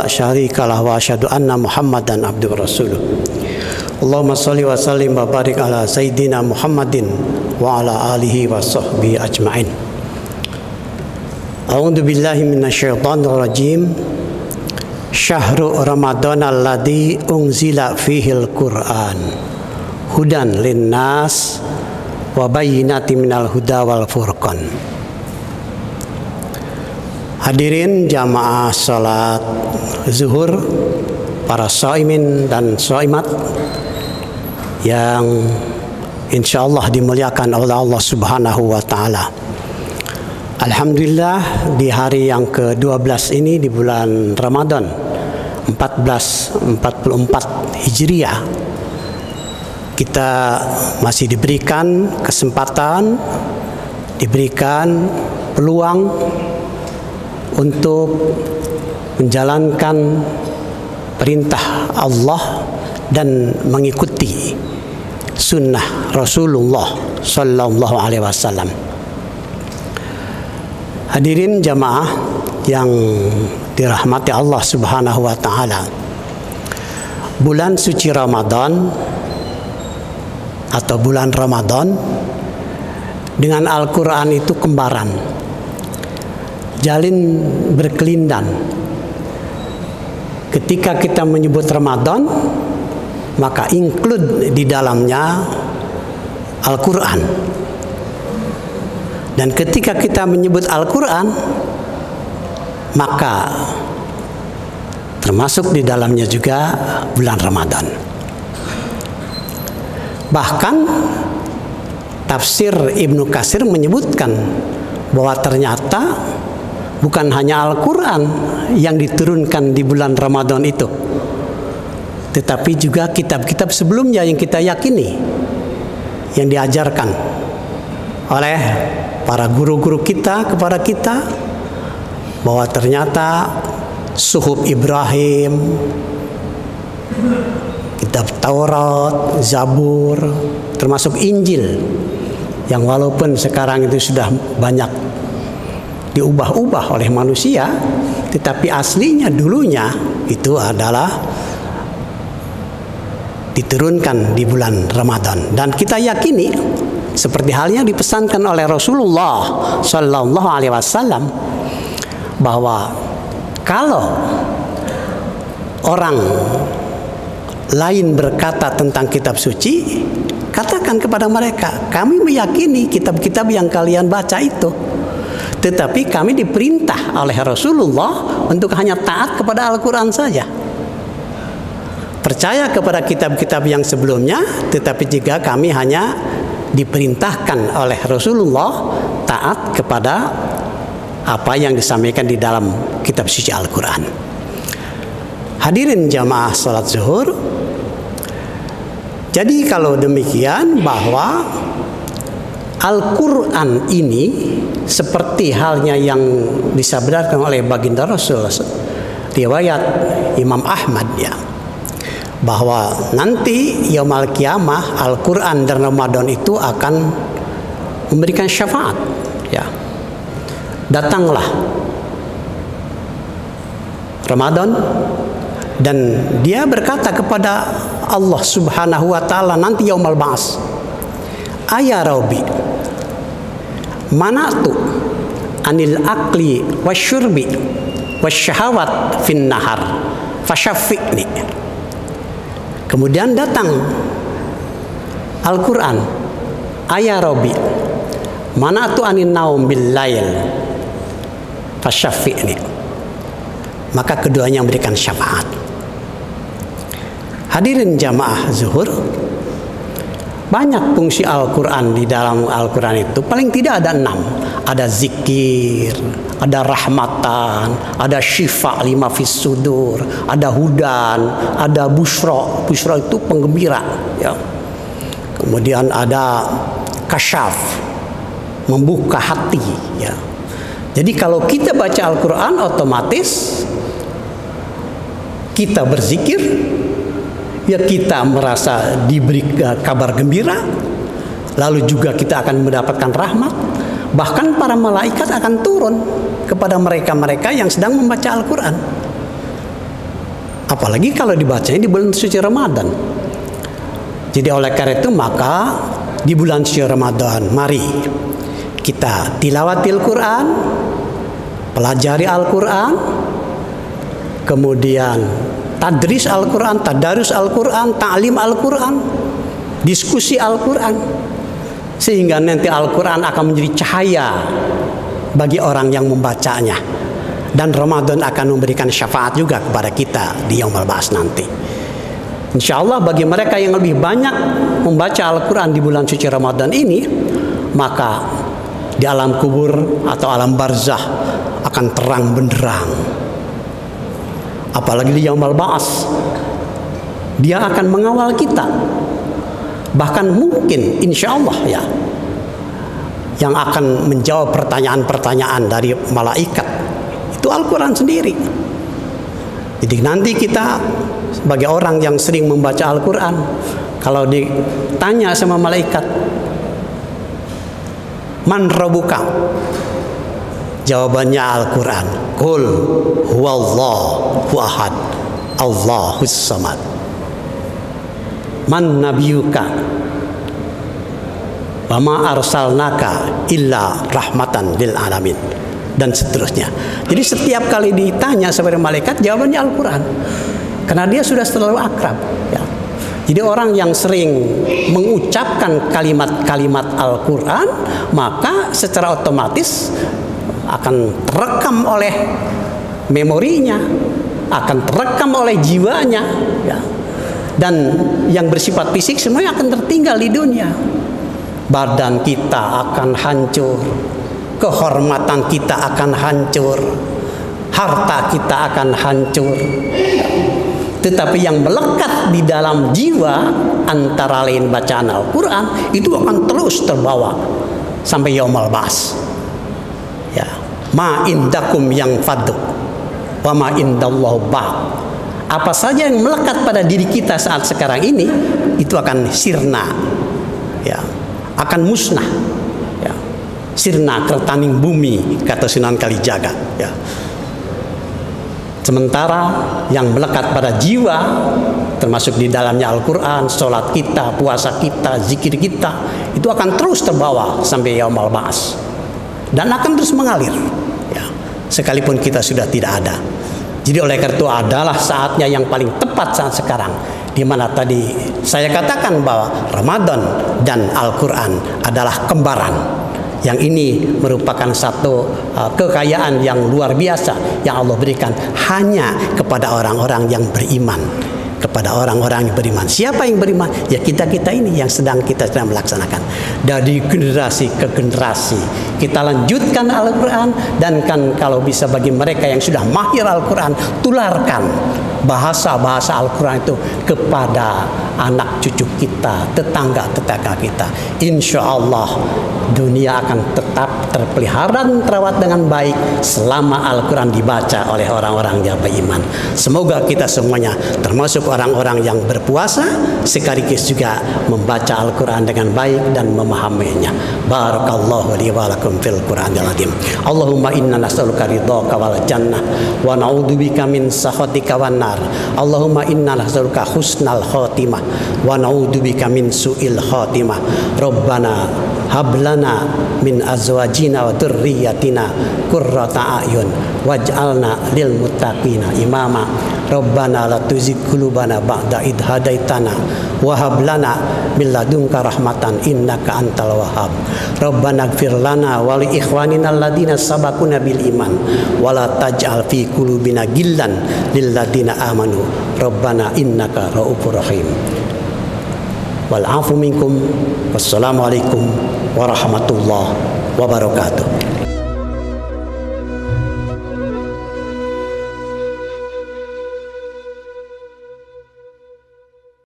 syarikalah wa asyhadu anna Muhammadan abduhu wa rasuluh. Allahumma shalli wa sallim wa barik ala sayyidina Muhammadin wa ala alihi wa sahbihi ajma'in. A'udzu billahi minasyaitonir rajim. Syahrul Ramadan alladzi unzila fihil Qur'an hudan linnas wa bayyinatin minal huda wal furqan. Hadirin jamaah salat zuhur, para shaimin dan shaimat yang insyaallah dimuliakan oleh Allah Subhanahu wa taala. Alhamdulillah, di hari yang ke-12 ini di bulan Ramadan 1444 Hijriah, kita masih diberikan kesempatan, diberikan peluang untuk menjalankan perintah Allah dan mengikuti sunnah Rasulullah Sallallahu Alaihi Wasallam. Hadirin jamaah yang dirahmati Allah Subhanahu Wa Taala, bulan suci Ramadan atau bulan Ramadan dengan Al-Quran itu kembaran, jalin berkelindan. Ketika kita menyebut Ramadan, maka include di dalamnya Al-Quran. Dan ketika kita menyebut Al-Quran, maka termasuk di dalamnya juga bulan Ramadan. Bahkan tafsir Ibnu Katsir menyebutkan bahwa ternyata bukan hanya Al-Quran yang diturunkan di bulan Ramadan itu, tetapi juga kitab-kitab sebelumnya yang kita yakini, yang diajarkan oleh para guru-guru kita kepada kita, bahwa ternyata Suhuf Ibrahim, kitab Taurat, Zabur, termasuk Injil, yang walaupun sekarang itu sudah banyak diubah-ubah oleh manusia, tetapi aslinya dulunya itu adalah diturunkan di bulan Ramadan. Dan kita yakini seperti halnya dipesankan oleh Rasulullah Sallallahu Alaihi Wasallam, bahwa kalau orang lain berkata tentang kitab suci, katakan kepada mereka, kami meyakini kitab-kitab yang kalian baca itu, tetapi kami diperintah oleh Rasulullah untuk hanya taat kepada Al-Quran saja. Percaya kepada kitab-kitab yang sebelumnya, tetapi juga kami hanya diperintahkan oleh Rasulullah taat kepada apa yang disampaikan di dalam kitab suci Al-Quran. Hadirin jamaah salat zuhur, jadi kalau demikian, bahwa Al-Quran ini seperti halnya yang disabdakan oleh baginda Rasul, riwayat Imam Ahmad, ya, bahwa nanti yaumul qiyamah Al-Quran dan Ramadan itu akan memberikan syafaat, ya. Datanglah Ramadan dan dia berkata kepada Allah Subhanahu wa taala nanti yaumul ba'ats, "Aya Rabbi, manatu anil akli wasyurbi wasyahawat fin nahar fasyafi'ni." Kemudian datang Al-Quran, "Aya Rabbi, manatu anin naum bil lail fasyafi'ni." Maka keduanya memberikan syafaat. Hadirin jamaah zuhur, banyak fungsi Al-Quran. Di dalam Al-Quran itu paling tidak ada 6. Ada zikir, ada rahmatan, ada syifa lima fis sudur, ada hudan, ada busyra. Busyra itu penggembira, ya. Kemudian ada kasyaf, membuka hati, ya. Jadi kalau kita baca Al-Quran, otomatis kita berzikir, ya, kita merasa diberi kabar gembira, lalu juga kita akan mendapatkan rahmat. Bahkan para malaikat akan turun kepada mereka-mereka yang sedang membaca Al-Quran. Apalagi kalau dibacanya di bulan suci Ramadan. Jadi oleh karena itu maka di bulan suci Ramadan mari kita tilawatil Quran, pelajari Al-Quran, kemudian tadris Al-Quran, tadarus Al-Quran, ta'lim Al-Quran, diskusi Al-Quran, sehingga nanti Al-Quran akan menjadi cahaya bagi orang yang membacanya, dan Ramadan akan memberikan syafaat juga kepada kita di Yaumul Ba'ats nanti. Insya Allah bagi mereka yang lebih banyak membaca Al-Quran di bulan suci Ramadan ini, maka di alam kubur atau alam barzah akan terang benderang. Apalagi di Yaumul Ba'ats, dia akan mengawal kita. Bahkan mungkin insya Allah ya, yang akan menjawab pertanyaan-pertanyaan dari malaikat itu Al-Quran sendiri. Jadi nanti kita sebagai orang yang sering membaca Al-Quran, kalau ditanya sama malaikat, man rabbuka? Jawabannya Al-Quran, qul huwallahu ahad, Allahus samad. Man nabiyuka? Wa ma arsalnaka illa rahmatan lil alamin, dan seterusnya. Jadi setiap kali ditanya sebagai malaikat, jawabannya Al-Quran, karena dia sudah selalu akrab ya. Jadi orang yang sering mengucapkan kalimat-kalimat Al-Quran, maka secara otomatis akan terekam oleh memorinya, akan terekam oleh jiwanya ya. Dan yang bersifat fisik semuanya akan tertinggal di dunia. Badan kita akan hancur, kehormatan kita akan hancur, harta kita akan hancur. Tetapi yang melekat di dalam jiwa antara lain bacaan Al-Quran itu akan terus terbawa sampai Yaumul Ba'ats. Ya, ma indakum yang fadu, wa ma indallahu baq. Apa saja yang melekat pada diri kita saat sekarang ini itu akan sirna, ya, akan musnah. Ya. Sirna kertaning bumi, kata Sunan Kalijaga. Ya. Sementara yang melekat pada jiwa, termasuk di dalamnya Al-Quran, sholat kita, puasa kita, zikir kita, itu akan terus terbawa sampai Yaumul Ba'ats, dan akan terus mengalir ya, sekalipun kita sudah tidak ada. Jadi oleh karena itu adalah saatnya yang paling tepat saat sekarang, di mana tadi saya katakan bahwa Ramadan dan Al-Quran adalah kembaran. Yang ini merupakan satu kekayaan yang luar biasa yang Allah berikan hanya kepada orang-orang yang beriman. Kepada orang-orang yang beriman. Siapa yang beriman? Ya kita-kita ini yang sedang melaksanakan. Dari generasi ke generasi kita lanjutkan Al-Quran, dan kan kalau bisa bagi mereka yang sudah mahir Al-Quran, tularkan bahasa-bahasa Al-Quran itu kepada anak cucu kita, tetangga-tetangga kita. Insya Allah dunia akan tetap terpelihara dan terawat dengan baik selama Al-Quran dibaca oleh orang-orang yang beriman. Semoga kita semuanya termasuk orang-orang yang berpuasa sekaligus juga membaca Al-Quran dengan baik dan memahaminya. Barakallahu li wa lakum fil Qur'anil azim. Allahumma inna nas'aluka ridhaka wal jannah wa na'udzubika min sakhatika wan nar. Allahumma inna nas'aluka husnal khatimah wa na'udzubika min su'il khatimah. Rabbana hablana min azwajina wa dzurriyyatina qurrata a'yun waj'alna lil muttaqina imama. Rabbana la tuzigh qulubana ba'da id hadaitana wa hab lana min ladunka rahmatan innaka antal wahhab. Rabbana ighfir lana wa li ikhwanina alladziina sabaquna bil iman wa la taj'al fi qulubina ghillan lil ladziina amanu rabbana innaka ra'ufur rahim. Wal 'afu minkum. Wassalamu alaikum warahmatullahi wabarakatuh.